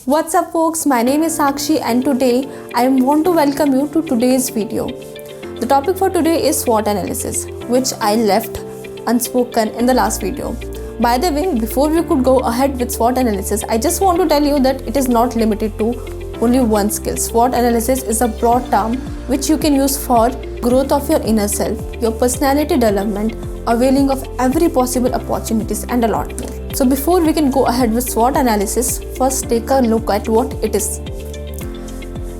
What's up folks, my name is Sakshi and today I want to welcome you to today's video. The topic for today is SWOT analysis, which I left unspoken in the last video. By the way, before we could go ahead with SWOT analysis, I just want to tell you that it is not limited to only one skill. SWOT analysis is a broad term which you can use for growth of your inner self, your personality development, availing of every possible opportunities and a lot more. So before we can go ahead with SWOT analysis, first take a look at what it is.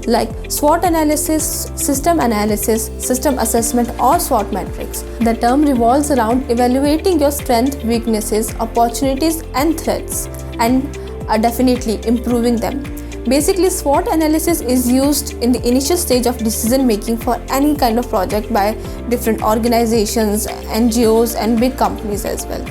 Like SWOT analysis, system assessment or SWOT matrix. The term revolves around evaluating your strengths, weaknesses, opportunities and threats and definitely improving them. Basically, SWOT analysis is used in the initial stage of decision making for any kind of project by different organizations, NGOs and big companies as well.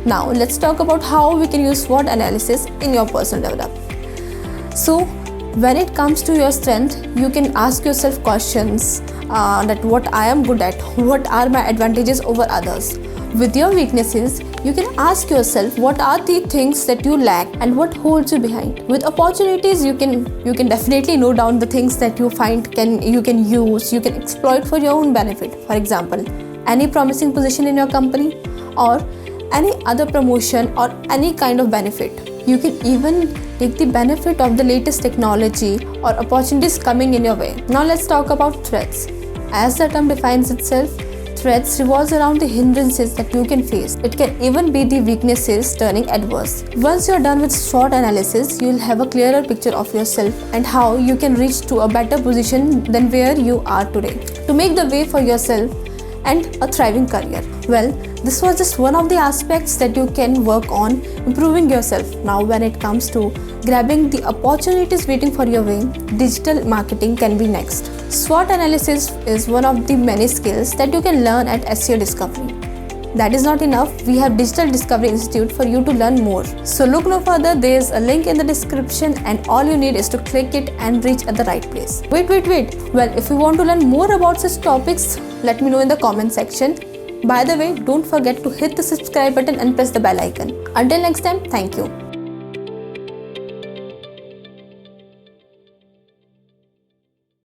Now let's talk about how we can use SWOT analysis in your personal development. So when it comes to your strength, you can ask yourself questions that what I am good at, what are my advantages over others. With your weaknesses, you can ask yourself what are the things that you lack and what holds you behind. With opportunities, you can definitely note down the things that you find you can use, you can exploit for your own benefit. For example, any promising position in your company or any other promotion or any kind of benefit. You can even take the benefit of the latest technology or opportunities coming in your way. Now let's talk about threats. As the term defines itself, threats revolves around the hindrances that you can face. It can even be the weaknesses turning adverse. Once you're done with SWOT analysis, you'll have a clearer picture of yourself and how you can reach to a better position than where you are today to make the way for yourself and a thriving career. Well, this was just one of the aspects that you can work on improving yourself. Now when it comes to grabbing the opportunities waiting for your way, digital marketing can be next. SWOT analysis is one of the many skills that you can learn at SEO Discovery. That is not enough, we have Digital Discovery Institute for you to learn more. So look no further, there is a link in the description and all you need is to click it and reach at the right place. Wait. Well, if you want to learn more about such topics, let me know in the comment section. By the way, don't forget to hit the subscribe button and press the bell icon. Until next time, thank you.